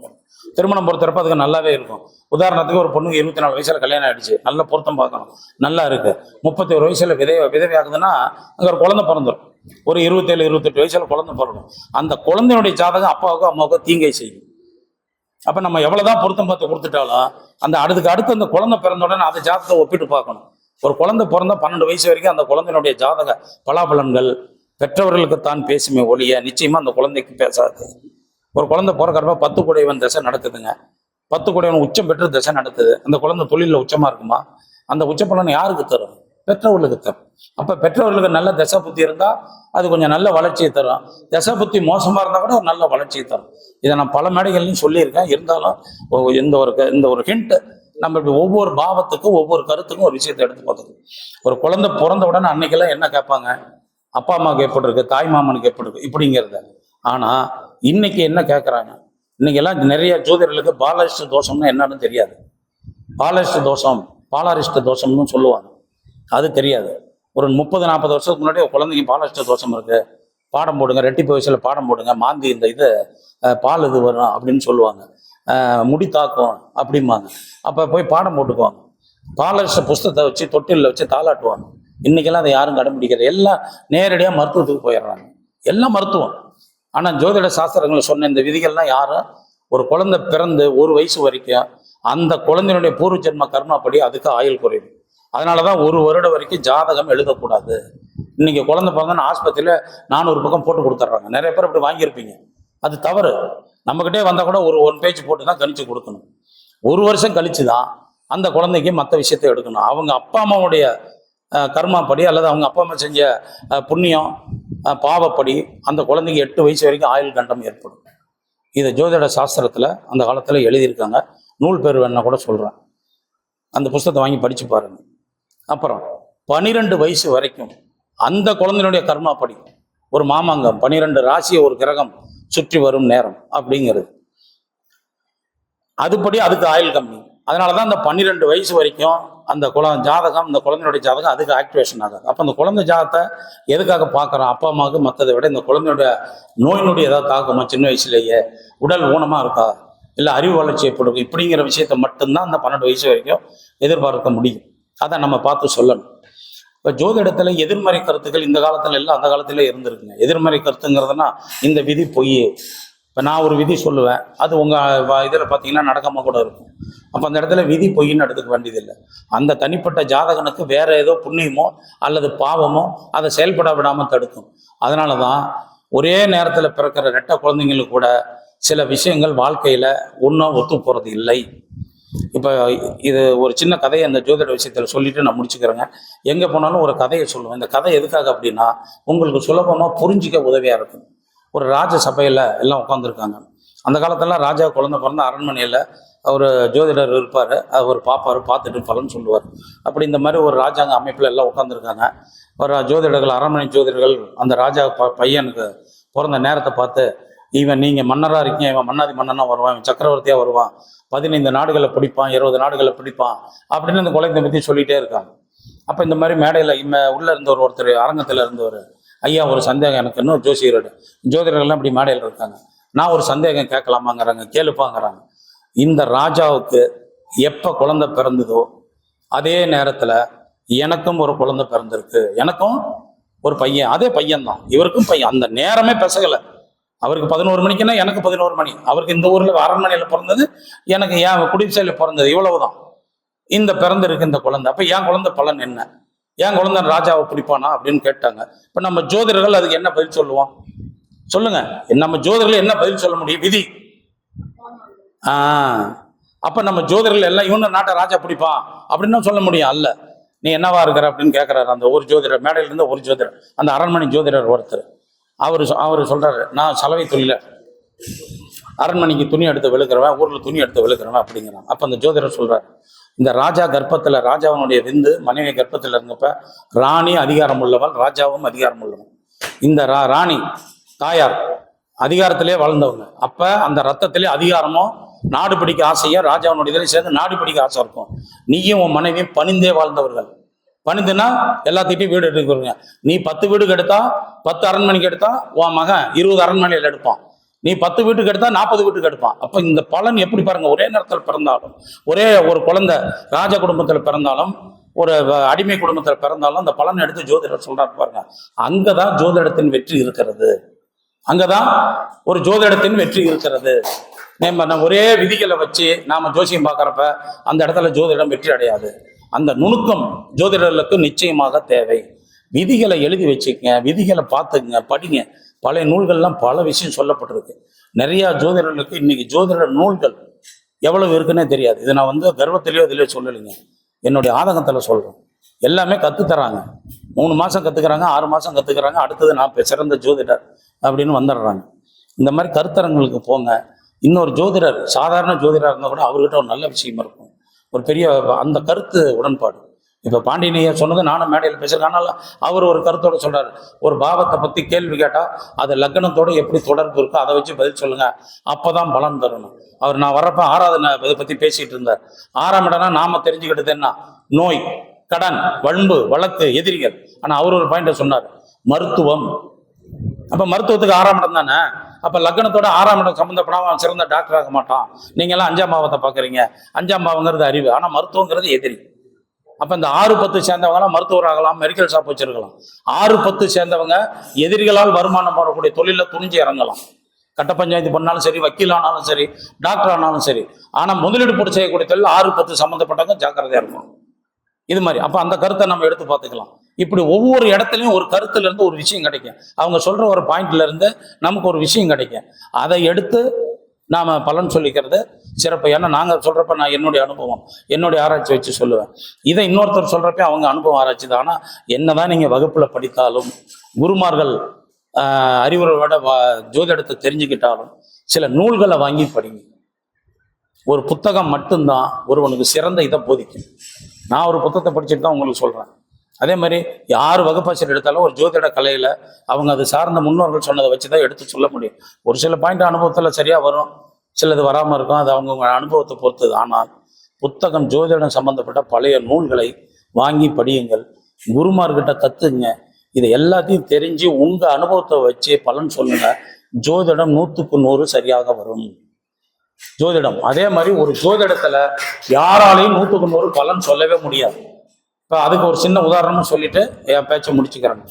திருமணம் பொறுத்தரப்ப அதுக்கு நல்லாவே இருக்கும். உதாரணத்துக்கு ஒரு பொண்ணுக்கு 24 வயசுல கல்யாணம் ஆயிடுச்சு, நல்ல பொருத்தம் பார்க்கணும், நல்லா இருக்கு. 31 வயசுல விதவை ஆகுதுன்னா அங்கே ஒரு குழந்தை பிறந்துடும். ஒரு 27, 28 வயசுல குழந்தை பிறக்கும். அந்த குழந்தையுடைய ஜாதகம் அப்பாவுக்கும் அம்மாவுக்கும் தீங்கை செய்யும். அப்ப நம்ம எவ்வளவுதான் பொருத்தம் பார்த்து கொடுத்துட்டாலும் அந்த அடுத்து அந்த குழந்தை பிறந்த உடனே அந்த ஜாதகத்தை ஒப்பிட்டு பார்க்கணும். ஒரு குழந்தை பிறந்தா 12 வயசு வரைக்கும் அந்த குழந்தையினுடைய ஜாதக பலாபலன்கள் பெற்றவர்களுக்கு தான் பேசுமே ஒழிய நிச்சயமா அந்த குழந்தைக்கு பேசாது. ஒரு குழந்தை பிறக்கிறப்ப 10 குடையவன் தசை நடக்குதுங்க, 10 குடையவன் உச்சம் பெற்று தசை நடக்குது. அந்த குழந்தை தொழிலில் உச்சமா இருக்குமா? அந்த உச்ச பலன் யாருக்கு தரும்? பெற்றவர்களுக்கு தரும். அப்ப பெற்றவர்களுக்கு நல்ல தசை புத்தி இருந்தா அது கொஞ்சம் நல்ல வளர்ச்சியை தரும். தசை புத்தி மோசமா இருந்தா கூட ஒரு நல்ல வளர்ச்சியை தரும். இதை நான் பல மேடைகள்லையும் சொல்லியிருக்கேன். இருந்தாலும் இந்த ஒரு ஹிண்ட் நம்ம இப்படி ஒவ்வொரு பாவத்துக்கும் ஒவ்வொரு கருத்துக்கும் ஒரு விஷயத்தை எடுத்து பார்த்துக்கணும். ஒரு குழந்தை பிறந்த உடனே அன்னைக்கெல்லாம் என்ன கேட்பாங்க, அப்பா அம்மாவுக்கு எப்படி இருக்கு, தாய் மாமனுக்கு எப்படி இருக்கு இப்படிங்கிறத. ஆனா இன்னைக்கு என்ன கேட்குறாங்க, இன்னைக்கு எல்லாம் நிறைய ஜோதிடர்களுக்கு பாலரிஷ்ட தோஷம்னா என்னன்னு தெரியாது. பாலரிஷ்ட தோஷம் பாலாரிஷ்ட தோஷம்னு சொல்லுவாங்க, அது தெரியாது. ஒரு 30-40 வருஷத்துக்கு முன்னாடி ஒரு குழந்தைக்கு பாலரிஷ்ட தோஷம் இருக்கு, பாடம் போடுங்க, ரெட்டிப்பு வயசுல பாடம் போடுங்க, மாந்தி இந்த இது பால் இது வரும் அப்படின்னு சொல்லுவாங்க, முடி தாக்கும் அப்படிம்பாங்க. அப்போ போய் பாடம் போட்டுக்குவாங்க, பாலரிஷ்ட புஸ்தகத்தை வச்சு தொட்டிலில் வச்சு தாளாட்டுவாங்க. இன்னைக்கெல்லாம் அதை யாரும் கடைபிடிக்கிறது, எல்லாம் நேரடியாக மருத்துவத்துக்கு போயிடுறாங்க, எல்லாம் மருத்துவம். ஆனால் ஜோதிட சாஸ்திரங்கள் சொன்ன இந்த விதிகள்லாம் யாரும், ஒரு குழந்தை பிறந்து 1 வயசு வரைக்கும் அந்த குழந்தையினுடைய பூர்வ ஜென்ம கர்மாப்படி அதுக்கு ஆயுள் குறைவு. அதனாலதான் 1 வருடம் வரைக்கும் ஜாதகம் எழுதக்கூடாது. இன்னைக்கு குழந்தை பிறந்தா ஆஸ்பத்திரியில 400 பக்கம் போட்டு கொடுத்துட்றாங்க. நிறைய பேர் அப்படி வாங்கியிருப்பீங்க, அது தவறு. நம்மகிட்டே வந்தா கூட ஒரு 1 பேஜ் போட்டு தான் கணிச்சு கொடுக்கணும். 1 வருஷம் கழிச்சுதான் அந்த குழந்தைக்கு மற்ற விஷயத்தை எடுக்கணும். அவங்க அப்பா அம்மாவுடைய கர்மாப்படி அல்லது அவங்க அப்பா அம்மா செஞ்ச புண்ணியம் பாவப்படி அந்த குழந்தைக்கு 8 வயசு வரைக்கும் ஆயுள் கண்டம் ஏற்படும். இதை ஜோதிட சாஸ்திரத்துல அந்த காலத்துல எழுதியிருக்காங்க. நூல் பேர் வேணா கூட சொல்றேன், அந்த புஸ்தகத்தை வாங்கி படிச்சு பாருங்க. அப்புறம் 12 வயசு வரைக்கும் அந்த குழந்தையினுடைய கர்மாப்படி ஒரு மாமாங்கம் 12 ராசியை ஒரு கிரகம் சுற்றி வரும் நேரம் அப்படிங்கிறது, அதுபடி அதுக்கு ஆயுள் கம்மி. அதனாலதான் அந்த 12 வயசு வரைக்கும் அந்த ஜாதகம், இந்த குழந்தையுடைய ஜாதகம் அதுக்கு ஆக்டிவேஷன் ஆகாது. அப்போ அந்த குழந்தை ஜாதகத்தை எதுக்காக பார்க்குறோம், அப்பா அம்மாவுக்கு மற்றதை விட இந்த குழந்தையோட நோயினுடைய ஏதாவது தாக்கமா, சின்ன வயசுலேயே உடல் ஊனமா இருக்கா, இல்லை அறிவு வளர்ச்சி எப்படி இப்படிங்கிற விஷயத்த மட்டும்தான் அந்த 12 வயசு வரைக்கும் எதிர்பார்க்க முடியும். அதை நம்ம பார்த்து சொல்லணும். இப்போ ஜோதிடத்துல எதிர்மறை கருத்துக்கள் இந்த காலத்துல இல்லை, அந்த காலத்துல இருந்திருக்குங்க. எதிர்மறை கருத்துங்கிறதுனா இந்த விதி பொய். இப்போ நான் ஒரு விதி சொல்லுவேன், அது உங்கள் இதில் பார்த்தீங்கன்னா நடக்காம கூட இருக்கும். அப்போ அந்த இடத்துல விதி பொய்ன்னு எடுத்துக்க வேண்டியதில்லை. அந்த தனிப்பட்ட ஜாதகனுக்கு வேற ஏதோ புண்ணியமோ அல்லது பாவமோ அதை செயல்பட விடாமல் தடுக்கும். அதனால தான் ஒரே நேரத்தில் பிறக்கிற 2 குழந்தைங்களுக்கு கூட சில விஷயங்கள் வாழ்க்கையில் ஒன்றும் ஒத்து போகிறது இல்லை. இப்போ இது ஒரு சின்ன கதையை அந்த ஜோதிட விஷயத்தில் சொல்லிட்டு நான் முடிச்சுக்கிறேங்க. எங்கே போனாலும் ஒரு கதையை சொல்லுவேன். இந்த கதை எதுக்காக அப்படின்னா உங்களுக்கு சுலபமாக புரிஞ்சிக்க உதவியாக இருக்கும். ஒரு ராஜ சபையில் எல்லாம் உட்காந்துருக்காங்க. அந்த காலத்திலலாம் ராஜா குழந்தை பிறந்த அரண்மனையில் ஒரு ஜோதிடர் இருப்பார், அவர் பார்ப்பார், பார்த்துட்டு பலன் சொல்லுவார். அப்படி இந்த மாதிரி ஒரு ராஜாங்க அமைப்பில் எல்லாம் உட்காந்துருக்காங்க. ஒரு ஜோதிடர்கள், அரண்மனை ஜோதிடர்கள் அந்த ராஜா பையனுக்கு பிறந்த நேரத்தை பார்த்து, இவன் நீங்கள் மன்னராக இருக்கீங்க, இவன் மன்னாதி மன்னனாக வருவான், இவன் சக்கரவர்த்தியாக வருவான், 15 நாடுகளை பிடிப்பான், 20 நாடுகளை பிடிப்பான் அப்படின்னு அந்த குழந்தை பற்றி சொல்லிகிட்டே இருக்காங்க. அப்போ இந்த மாதிரி மேடையில் உள்ளே இருந்தவர் ஒருத்தர், அரங்கத்தில் இருந்தவர், ஐயா ஒரு சந்தேகம் எனக்கு, இன்னும் ஜோதிடர்கள்லாம் இப்படி மேடையில் இருக்காங்க, நான் ஒரு சந்தேகம் கேட்கலாமாங்கிறாங்க. கேளுப்பாங்கிறாங்க. இந்த ராஜாவுக்கு எப்போ குழந்தை பிறந்ததோ அதே நேரத்தில் எனக்கும் ஒரு குழந்தை பிறந்திருக்கு, எனக்கும் ஒரு பையன், அதே பையன்தான், இவருக்கும் பையன். அந்த நேரமே பெசகலை. அவருக்கு 11 மணிக்குன்னா எனக்கு 11 மணி, அவருக்கு இந்த ஊரில் அரண்மனையில் பிறந்தது, எனக்கு ஏன் குடிசையில் பிறந்தது, இவ்வளவுதான். இந்த பிறந்திருக்கு இந்த குழந்தை. அப்போ என் குழந்தை பலன் என்ன, என் குழந்தை ராஜாவை பிடிப்பானா அப்படின்னு கேட்டாங்க. இப்போ நம்ம ஜோதிடர்கள் அதுக்கு என்ன பதில் சொல்லுவோம் சொல்லுங்க? நம்ம ஜோதிடர்கள் என்ன பதில் சொல்ல முடியும்? விதி. அப்ப நம்ம ஜோதிடர்கள் எல்லாம் இவன நாட்டை ராஜா பிடிப்பான் அப்படின்னு சொல்ல முடியும்? அல்ல. நீ என்னவா இருக்கிற அப்படின்னு கேட்கிறாரு அந்த ஒரு ஜோதிடர், மேடையில இருந்த ஒரு ஜோதிடர், அந்த அரண்மனை ஜோதிடர் ஒருத்தர். அவரு சொல்றாரு, நான் சலவை தொழில அரண்மனைக்கு துணி எடுத்து வெளுக்கிறவன், ஊர்ல துணி எடுத்து வெளுக்கிறவன் அப்படிங்கிறான். அப்ப அந்த ஜோதிடர் சொல்றாரு, இந்த ராஜா கர்ப்பத்துல, ராஜாவனுடைய விந்து மனைவி கர்ப்பத்தில் இருந்தப்ப ராணி அதிகாரம் உள்ளவள், ராஜாவும் அதிகாரம் உள்ளவன். இந்த ராணி தாயார் அதிகாரத்திலே வாழ்ந்தவங்க. அப்ப அந்த ரத்தத்திலே அதிகாரமும் நாடு பிடிக்க ஆசையா ராஜாவனுடைய இதில் சேர்ந்து நாடு பிடிக்க ஆசை இருக்கும். நீயும் உன் மனைவியும் பணிந்தே வாழ்ந்தவர்கள். பணிந்துன்னா எல்லாத்திட்டையும் வீடு எடுத்துக்கிறீங்க. நீ 10 வீடுக்கு எடுத்தா, 10 அரண்மனைக்கு எடுத்தா உன் மகன் 20 அரண்மனையில் எடுப்பான். நீ 10 வீட்டுக்கு எடுத்தா 40 வீட்டுக்கு எடுப்பான். அப்ப இந்த பலன் எப்படி பாருங்க. ஒரே நேரத்தில் பிறந்தாலும், ஒரே ஒரு குழந்தை ராஜ குடும்பத்தில் பிறந்தாலும், ஒரு அடிமை குடும்பத்தில் பிறந்தாலும் அந்த பலன் எடுத்து ஜோதிடர் சொல்றாரு பாருங்க. அங்கதான் ஜோதிடத்தின் வெற்றி இருக்கிறது. அங்கதான் ஒரு ஜோதிடத்தின் வெற்றி இருக்கிறது. நம்ம ஒரே விதிகளை வச்சு நாம ஜோசியம் பார்க்கறப்ப அந்த இடத்துல ஜோதிடம் வெற்றி அடையாது. அந்த நுணுக்கம் ஜோதிடர்களுக்கு நிச்சயமாக தேவை. விதிகளை எழுதி வச்சுக்கங்க, விதிகளை பார்த்துக்குங்க, படிங்க. பழைய நூல்கள்லாம் பல விஷயம் சொல்லப்பட்டிருக்கு. நிறைய ஜோதிடர்களுக்கு இன்னைக்கு ஜோதிட நூல்கள் எவ்வளவு இருக்குன்னே தெரியாது. இதை நான் கர்வத்திலேயோ இதிலேயோ சொல்லலைங்க, என்னுடைய ஆதங்கத்தில் சொல்றேன். எல்லாமே கற்றுத்தராங்க. 3 மாதம் கற்றுக்கிறாங்க, 6 மாதம் கற்றுக்கிறாங்க, அடுத்தது நான் சிறந்த ஜோதிடர் அப்படின்னு வந்துடுறாங்க. இந்த மாதிரி கருத்தரங்களுக்கு போங்க. இன்னொரு ஜோதிடர், சாதாரண ஜோதிடராக இருந்தால் கூட அவர்கிட்ட ஒரு நல்ல விஷயம் இருக்கும். ஒரு பெரிய அந்த கருத்து உடன்பாடு. இப்போ பாண்டியனையர் சொன்னது நானும் மேடையில் பேசுகிறேன். ஆனால் அவர் ஒரு கருத்தோடு சொல்கிறார், ஒரு பாவத்தை பற்றி கேள்வி கேட்டால் அது லக்னத்தோடு எப்படி தொடர்பு இருக்கோ அதை வச்சு பதில் சொல்லுங்கள், அப்போ தான் பலன் தரணும். அவர் நான் வர்றப்ப 6வது இதை பற்றி பேசிகிட்டு இருந்தார். 6ஆம் இடம்னா நாம் தெரிஞ்சுக்கிட்டது என்ன? நோய், கடன், வன்பு, வழக்கு, எதிரிகள். ஆனால் அவர் ஒரு பாயிண்ட்டை சொன்னார், மருத்துவம். அப்போ மருத்துவத்துக்கு 6ஆம் இடம் தானே. அப்போ லக்னத்தோட 6ஆம் இடம் சம்மந்தப்படாமல் அவன் சிறந்த டாக்டர் ஆக மாட்டான். நீங்கள்லாம் 5ஆம் பாவத்தை பார்க்குறீங்க. 5ஆம் பாவங்கிறது அறிவு, ஆனால் மருத்துவங்கிறது எதிரி. அப்போ இந்த 6-10 சேர்ந்தவங்கலாம் மருத்துவர் ஆகலாம், மெடிக்கல் ஷாப் வச்சிருக்கலாம். 6-10 சேர்ந்தவங்க எதிரிகளால் வருமானம் வரக்கூடிய தொழிலில் துணிஞ்சு இறங்கலாம். கட்ட பஞ்சாயத்து பண்ணாலும் சரி, வக்கீல் ஆனாலும் சரி, டாக்டர் ஆனாலும் சரி. ஆனால் முதலீடு போட்டு செய்யக்கூடிய தொழில் 6-10 சம்மந்தப்பட்டவங்க ஜாக்கிரதையாக இருக்கும். இது மாதிரி அப்போ அந்த கருத்தை நம்ம எடுத்து பார்த்துக்கலாம். இப்படி ஒவ்வொரு இடத்துலையும் ஒரு கருத்துல இருந்து ஒரு விஷயம் கிடைக்கும். அவங்க சொல்ற ஒரு பாயிண்ட்ல இருந்து நமக்கு ஒரு விஷயம் கிடைக்கும். அதை எடுத்து நாம பலன் சொல்லிக்கிறது சிறப்பு. ஏன்னா நாங்கள் சொல்றப்ப நான் என்னுடைய அனுபவம், என்னுடைய ஆராய்ச்சி வச்சு சொல்லுவேன். இதை இன்னொருத்தர் சொல்றப்ப அவங்க அனுபவம் ஆராய்ச்சி தான். ஆனால் என்னதான் நீங்க வகுப்புல படித்தாலும், குருமார்கள் அறிவுரையோட ஜோதிடத்தை தெரிஞ்சுக்கிட்டாலும், சில நூல்களை வாங்கி படிங்க. ஒரு புத்தகம் மட்டும்தான் ஒருவனுக்கு சிறந்த இதை போதிக்கும். நான் ஒரு புத்தகத்தை படிச்சுட்டு தான் உங்களுக்கு சொல்றேன். அதே மாதிரி யார் வகுப்பாசிரியர் எடுத்தாலும் ஒரு ஜோதிட கலையில அவங்க அது சார்ந்த முன்னோர்கள் சொன்னதை வச்சுதான் எடுத்து சொல்ல முடியும். ஒரு சில பாயிண்ட் அனுபவத்துல சரியா வரும், சிலது வராமல் இருக்கும். அது அவங்க அனுபவத்தை பொறுத்தது. ஆனால் புத்தகம், ஜோதிடம் சம்பந்தப்பட்ட பழைய நூல்களை வாங்கி படியுங்கள், குருமார்கிட்ட கத்துங்க. இதை எல்லாத்தையும் தெரிஞ்சு உங்க அனுபவத்தை வச்சு பலன் சொல்லுங்க. ஜோதிடம் 100க்கு 100 சரியாக வரும். ஜோதிடம் அதே மாதிரி ஒரு ஜோதிடத்துல யாராலையும் 100க்கு 100 பலன் சொல்லவே முடியாது. இப்போ அதுக்கு ஒரு சின்ன உதாரணமும் சொல்லிட்டு என் பேச்சை முடிச்சுக்கிறேன்.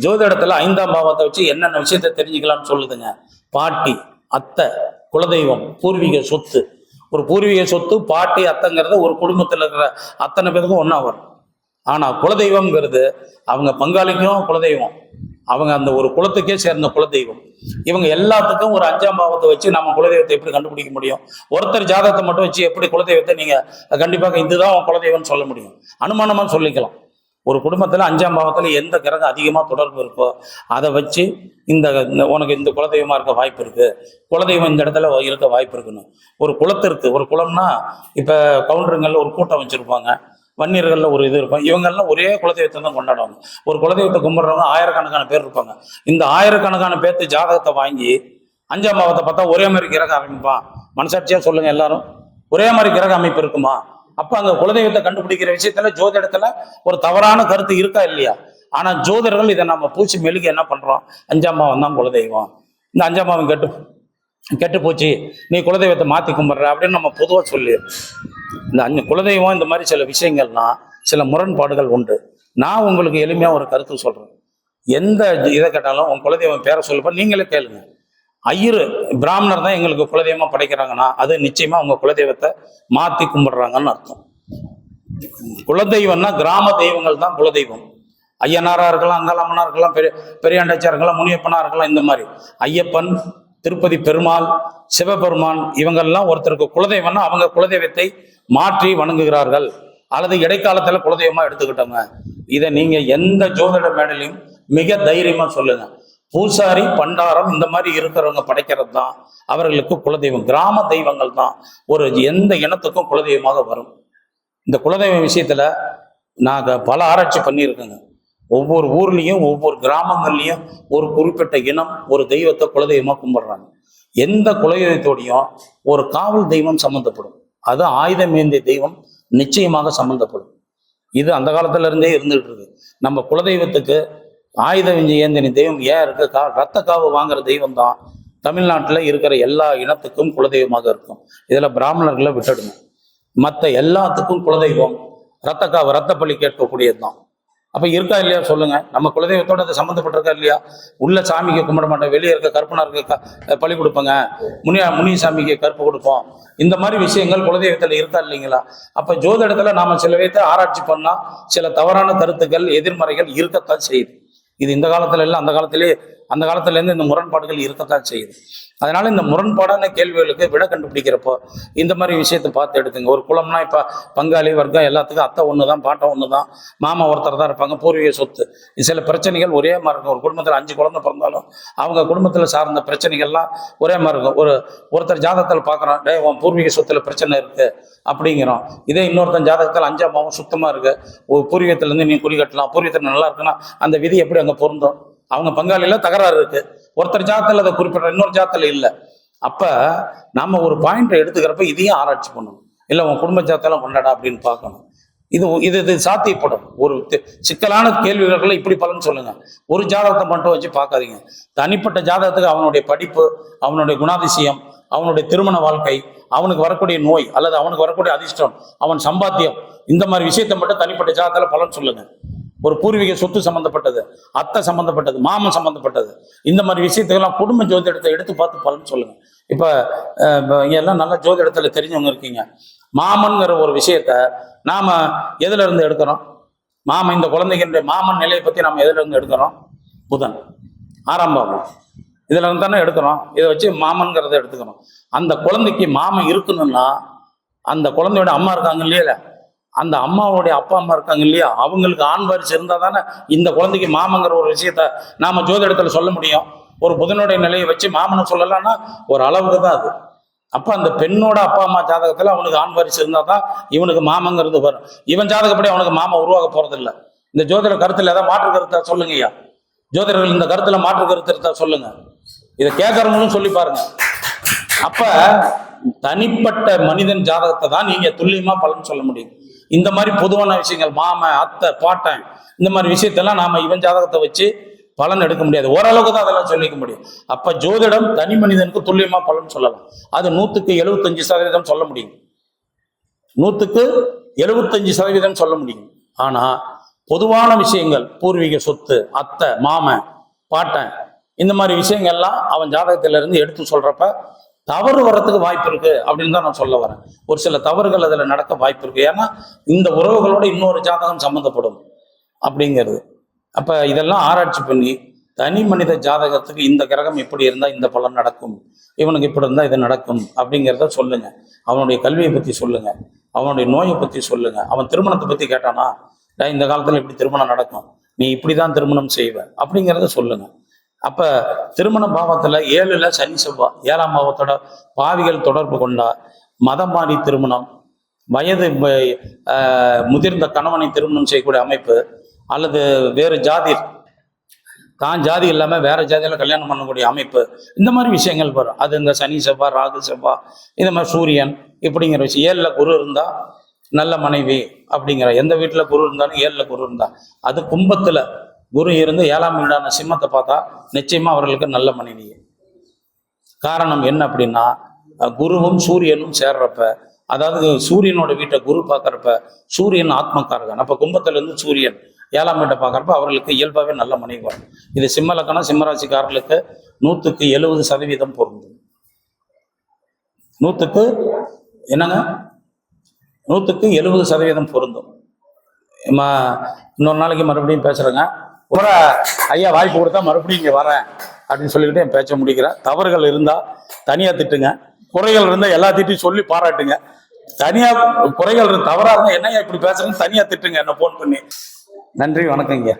ஜோதிடத்துல 5ஆம் பாவத்தை வச்சு என்னென்ன விஷயத்த தெரிஞ்சுக்கலாம்னு சொல்லுதுங்க. பாட்டி, அத்தை, குலதெய்வம், பூர்வீக சொத்து. ஒரு பூர்வீக சொத்து, பாட்டி, அத்தைங்கிறது ஒரு குடும்பத்தில் இருக்கிற அத்தனை பேருக்கும் ஒன்றா வரும். ஆனால் குலதெய்வம்ங்கிறது அவங்க பங்காளிக்கும் குலதெய்வம், அவங்க அந்த ஒரு குலத்துக்கே சேர்ந்த குலதெய்வம். இவங்க எல்லாத்துக்கும் ஒரு 5ஆம் பாவத்தை வச்சு நம்ம குலதெய்வத்தை எப்படி கண்டுபிடிக்க முடியும்? ஒருத்தர் ஜாதகத்தை மட்டும் வச்சு எப்படி குலதெய்வத்தை நீங்க கண்டிப்பாக இதுதான் உன் குலதெய்வம்னு சொல்ல முடியும்? அனுமானமா சொல்லிக்கலாம். ஒரு குடும்பத்துல 5ஆம் பாவத்துல எந்த கிரகம் அதிகமா தொடர்பு இருக்கோ அதை வச்சு இந்த உனக்கு இந்த குலதெய்வமா இருக்க வாய்ப்பு இருக்கு, குலதெய்வம் இந்த இடத்துல இருக்க வாய்ப்பு இருக்குன்னு. ஒரு குலத்திற்கு, ஒரு குலம்னா இப்ப கவுண்டருங்கள்ல ஒரு கூட்டம் வச்சிருப்பாங்க, வன்னியர்களில் ஒரு இது இருப்பாங்க. இவங்கெல்லாம் ஒரே குலதெய்வத்தை தான் கொண்டாடுவாங்க. ஒரு குலதெய்வத்தை கும்பிட்றவங்க ஆயிரக்கணக்கான பேர் இருப்பாங்க. இந்த ஆயிரக்கணக்கான பேர்த்து ஜாதகத்தை வாங்கி 5ஆம் பாவத்தை பார்த்தா ஒரே மாதிரி கிரக அமைப்பான். மனசாட்சியா சொல்லுங்க எல்லாரும், ஒரே மாதிரி கிரக அமைப்பு இருக்குமா? அப்ப அங்க குலதெய்வத்தை கண்டுபிடிக்கிற விஷயத்துல ஜோதிடத்துல ஒரு தவறான கருத்து இருக்கா இல்லையா? ஆனா ஜோதிடர்கள் இதை நம்ம பூச்சி மெழுகி என்ன பண்றோம்? 5ஆம் பாவம் தான் குலதெய்வம், இந்த 5ஆம் பாவம் கெட்டு போச்சு, நீ குலதெய்வத்தை மாத்தி கும்பிட்ற அப்படின்னு நம்ம பொதுவாக சொல்லி இந்த குலதெய்வம் இந்த மாதிரி சில விஷயங்கள்லாம் சில முரண்பாடுகள் உண்டு. நான் உங்களுக்கு எளிமையா ஒரு கருத்து சொல்றேன். எந்த இதை கேட்டாலும் உன் குலதெய்வம் பேரை சொல்லப்ப நீங்களே கேளுங்க. ஐயர் பிராமணர் தான் எங்களுக்கு குலதெய்வமா படைக்கிறாங்கன்னா அது நிச்சயமா உங்க குலதெய்வத்தை மாத்தி கும்பிடுறாங்கன்னு அர்த்தம். குலதெய்வம்னா கிராம தெய்வங்கள் தான் குலதெய்வம். ஐயனாரா இருக்கலாம், அங்காளம்மனா இருக்கலாம், பெரியாண்டாச்சியா இருக்கலாம், முனியப்பனா இருக்கலாம். இந்த மாதிரி ஐயப்பன், திருப்பதி பெருமாள், சிவபெருமான் இவங்கெல்லாம் ஒருத்தருக்கு குலதெய்வம்னா அவங்க குலதெய்வத்தை மாற்றி வணங்குகிறார்கள் அல்லது இடைக்காலத்துல குலதெய்வமா எடுத்துக்கிட்டவங்க. இதை நீங்க எந்த ஜோதிட மேடலையும் மிக தைரியமா சொல்லுங்க. பூசாரி, பண்டாரம் இந்த மாதிரி இருக்கிறவங்க படைக்கிறது தான் அவர்களுக்கு குலதெய்வம். கிராம தெய்வங்கள் தான் ஒரு எந்த இனத்துக்கும் குலதெய்வமாக வரும். இந்த குலதெய்வ விஷயத்துல நாங்க பல ஆராய்ச்சி பண்ணியிருக்கோங்க. ஒவ்வொரு ஊர்லேயும் ஒவ்வொரு கிராமங்கள்லையும் ஒரு குறிப்பிட்ட இனம் ஒரு தெய்வத்தை குலதெய்வமா கும்பிடுறாங்க. எந்த குலதெய்வத்தோடையும் ஒரு காவல் தெய்வம் சம்மந்தப்படும், அது ஆயுதம் ஏந்திய தெய்வம் நிச்சயமாக சம்மந்தப்படும். இது அந்த காலத்துல இருந்தே இருந்துகிட்டு இருக்கு. நம்ம குலதெய்வத்துக்கு ஆயுதம் ஏந்திய தெய்வம் ஏன் இருக்கு? ரத்த காவு வாங்குற தெய்வம் தான் தமிழ்நாட்டில் இருக்கிற எல்லா இனத்துக்கும் குலதெய்வமாக இருக்கும். இதுல பிராமணர்களை விட்டுடுங்க, மற்ற எல்லாத்துக்கும் குலதெய்வம் ரத்த பலி கேட்கக்கூடியது தான். அப்ப இருக்கா இல்லையா சொல்லுங்க? நம்ம குலதெய்வத்தோட அது சம்மந்தப்பட்டிருக்கா இல்லையா? உள்ள சாமிக்கு கும்பிட மாட்டோம், வெளியே இருக்க கற்பனருக்கு பலி கொடுப்போங்க, முனி சாமிக்கு கற்பு கொடுப்போம். இந்த மாதிரி விஷயங்கள் குலதெய்வத்துல இருக்கா இல்லைங்களா? அப்ப ஜோதிடத்துல நாம சில விதத்தை ஆராய்ச்சி பண்ணா சில தவறான கருத்துக்கள், எதிர்மறைகள் இருக்கத்தான் செய்யுது. இது இந்த காலத்துல இல்லை, அந்த காலத்துல இருந்து இந்த முரண்பாடுகள் இருக்கத்தான் செய்யுது. அதனால இந்த முரண்பாடான கேள்விகளுக்கு விட கண்டுபிடிக்கிறப்போ இந்த மாதிரி விஷயத்தை பார்த்து எடுத்துங்க. ஒரு குலம்னா இப்போ பங்காளி வர்க்கம் எல்லாத்துக்கும் அத்தை ஒன்று தான், பாட்டம் ஒன்று தான், மாமா ஒருத்தர் தான் இருப்பாங்க, பூர்வீக சொத்து. சில பிரச்சனைகள் ஒரே மாதிரி இருக்கும். ஒரு குடும்பத்தில் 5 குழந்தை பிறந்தாலும் அவங்க குடும்பத்தில் சார்ந்த பிரச்சனைகள்லாம் ஒரே மாதிரி இருக்கும். ஒருத்தர் ஜாதகத்தில் பார்க்குறோம், டே உன் பூர்வீக சொத்துல பிரச்சனை இருக்குது அப்படிங்கிறோம். இதே இன்னொருத்தன் ஜாதகத்தில் 5ஆம் பாவம் சுத்தமாக இருக்குது, ஒரு பூர்வீகத்திலேருந்து நீ குடி கட்டலாம், பூர்வீகத்தில் நல்லா இருக்குன்னா அந்த விதி எப்படி அங்கே பொருந்தும்? அவங்க பங்காளியில் தகராறு இருக்கு, ஒருத்தர் ஜாதத்தில் அதை குறிப்பிட்ட, இன்னொரு ஜாதத்தில் இல்லை. அப்ப நம்ம ஒரு பாயிண்டை எடுத்துக்கிறப்ப இதையும் ஆராய்ச்சி பண்ணணும். இல்லை உன் குடும்ப ஜாதெல்லாம் கொண்டாடா அப்படின்னு பார்க்கணும். இது சாத்தியப்படும். ஒரு சிக்கலான கேள்விகளை இப்படி பலன் சொல்லுங்க. ஒரு ஜாதகத்தை மட்டும் வச்சு பார்க்காதீங்க. தனிப்பட்ட ஜாதகத்துக்கு அவனுடைய படிப்பு, அவனுடைய குணாதிசயம், அவனுடைய திருமண வாழ்க்கை, அவனுக்கு வரக்கூடிய நோய் அல்லது அவனுக்கு வரக்கூடிய அதிர்ஷ்டம், அவன் சம்பாத்தியம், இந்த மாதிரி விஷயத்தை மட்டும் தனிப்பட்ட ஜாதகத்தில் பலன் சொல்லுங்க. ஒரு பூர்வீக சொத்து சம்பந்தப்பட்டது, அத்தை சம்பந்தப்பட்டது, மாமன் சம்பந்தப்பட்டது, இந்த மாதிரி விஷயத்துக்கெல்லாம் குடும்ப ஜோதிடத்தை எடுத்து பார்த்து பலன் சொல்லுங்க. இப்போ எல்லாம் நல்ல ஜோதிடத்தில் தெரிஞ்சவங்க இருக்கீங்க. மாமன்கிற ஒரு விஷயத்த நாம எதுல இருந்து எடுக்கிறோம்? மாமன், இந்த குழந்தைகின்ற மாமன் நிலையை பத்தி நம்ம எதுல இருந்து எடுக்கிறோம்? புதன் 6ஆம் பாவம், இதுல இருந்து தானே எடுக்கிறோம். இதை வச்சு மாமன்கிறத எடுத்துக்கிறோம். அந்த குழந்தைக்கு மாமன் இருக்கணும்னா அந்த குழந்தையோட அம்மா இருக்காங்க இல்லையா, அந்த அம்மாவுடைய அப்பா அம்மா இருக்காங்க இல்லையா, அவங்களுக்கு ஆண் வாரிசு இருந்தா தானே இந்த குழந்தைக்கு மாமங்கிற ஒரு விஷயத்த நாம ஜோதிடத்துல சொல்ல முடியும். ஒரு புதனுடைய நிலையை வச்சு மாமனை சொல்லலாம்னா ஒரு அளவுக்கு தான் அது. அப்ப அந்த பெண்ணோட அப்பா அம்மா ஜாதகத்துல அவனுக்கு ஆண் வாரிசு இருந்தா தான் இவனுக்கு மாமங்கிறது வரும். இவன் ஜாதகப்படி அவனுக்கு மாமா உருவாக போறதில்லை. இந்த ஜோதிட கருத்துல ஏதாவது மாற்று கருத்தா சொல்லுங்க ஐயா. ஜோதிடர்கள் இந்த கருத்துல மாற்று கருத்து இருந்தா சொல்லுங்க. இதை கேட்கறவங்களும் சொல்லி பாருங்க. அப்ப தனிப்பட்ட மனிதன் ஜாதகத்தை தான் நீங்க துல்லியமா பலன் சொல்ல முடியும். இந்த மாதிரி பொதுவான விஷயங்கள், மாமன், அத்தை, பாட்டன், இந்த மாதிரி விஷயத்தெல்லாம் நாம இவன் ஜாதகத்தை வச்சு பலன் எடுக்க முடியாது. ஓரளவுக்கு தான் அதெல்லாம் சொல்லிக்க முடியும். அப்ப ஜோதிடம் தனி மனிதனுக்கு துல்லியமா பலன் சொல்லலாம். அது 100க்கு 75% சொல்ல முடியும். 100க்கு 75% சொல்ல முடியும். ஆனா பொதுவான விஷயங்கள், பூர்வீக சொத்து, அத்தை, மாமன், பாட்டன், இந்த மாதிரி விஷயங்கள்லாம் அவன் ஜாதகத்தில இருந்து எடுத்து சொல்றப்ப தவறு வர்றதுக்கு வாய்ப்பு இருக்கு அப்படின்னு தான் நான் சொல்ல வரேன். ஒரு சில தவறுகள் அதுல நடக்க வாய்ப்பு இருக்கு. ஏன்னா இந்த உறவுகளோட இன்னொரு ஜாதகம் சம்மந்தப்படும் அப்படிங்கிறது. அப்ப இதெல்லாம் ஆராய்ச்சி பண்ணி தனி மனித ஜாதகத்துக்கு இந்த கிரகம் இப்படி இருந்தா இந்த பலன் நடக்கும், இவனுக்கு இப்படி இருந்தா இது நடக்கும் அப்படிங்கிறத சொல்லுங்க. அவனுடைய கல்வியை பத்தி சொல்லுங்க, அவனுடைய நோயை பத்தி சொல்லுங்க. அவன் திருமணத்தை பத்தி கேட்டானா, இந்த காலத்துல இப்படி திருமணம் நடக்கும், நீ இப்படிதான் திருமணம் செய்வ அப்படிங்கிறத சொல்லுங்க. அப்ப திருமண பாவத்துல 7ல் சனி செவ்வாய், 7ஆம் பாவத்தோட பாவிகள் தொடர்பு கொண்டா, மதம் மாறி திருமணம், வயது முதிர்ந்த கணவனை திருமணம் செய்யக்கூடிய அமைப்பு, அல்லது வேறு ஜாதி, தான் ஜாதி இல்லாம வேற ஜாதியில கல்யாணம் பண்ணக்கூடிய அமைப்பு, இந்த மாதிரி விஷயங்கள் வரும். அது இந்த சனி செவ்வாய், ராகு செவ்வாய், இந்த மாதிரி சூரியன் இப்படிங்கிற விஷயம். 7ல் குரு இருந்தா நல்ல மனைவி அப்படிங்கிற, எந்த வீட்டுல குரு இருந்தாலும் 7ல் குரு இருந்தா, அது கும்பத்துல குரு இருந்து 7ஆம் வீடான சிம்மத்தை பார்த்தா நிச்சயமா அவர்களுக்கு நல்ல மனைவி. காரணம் என்ன அப்படின்னா, குருவும் சூரியனும் சேர்றப்ப, அதாவது சூரியனோட வீட்டை குரு பார்க்கறப்ப சூரியன் ஆத்மக்காரகன். அப்ப கும்பத்துல இருந்து சூரியன் 7ஆம் வீட்டை பார்க்கறப்ப அவர்களுக்கு இயல்பாகவே நல்ல மனைவி வரும். இது சிம்ம லக்கணம், சிம்மராசிக்காரர்களுக்கு 100க்கு 70% பொருந்தும். 100க்கு என்னங்க, 100க்கு 70% பொருந்தும். இன்னொரு நாளைக்கு மறுபடியும் பேசுறேங்க. ஒரு ஐயா வாய்ப்பு கொடுத்தா மறுபடியும் இங்கே வரேன் அப்படின்னு சொல்லிக்கிட்டு என் பேச்ச முடிக்கிறேன். தவறுகள் இருந்தால் தனியாக திட்டுங்க, குறைகள் இருந்தால் எல்லாத்திட்டையும் சொல்லி பாராட்டுங்க. தனியாக குறைகள் தவறாக இருந்தால் என்னையா இப்படி பேசுறேன்னு தனியாக திட்டுங்க, என்ன ஃபோன் பண்ணி. நன்றி, வணக்கங்க.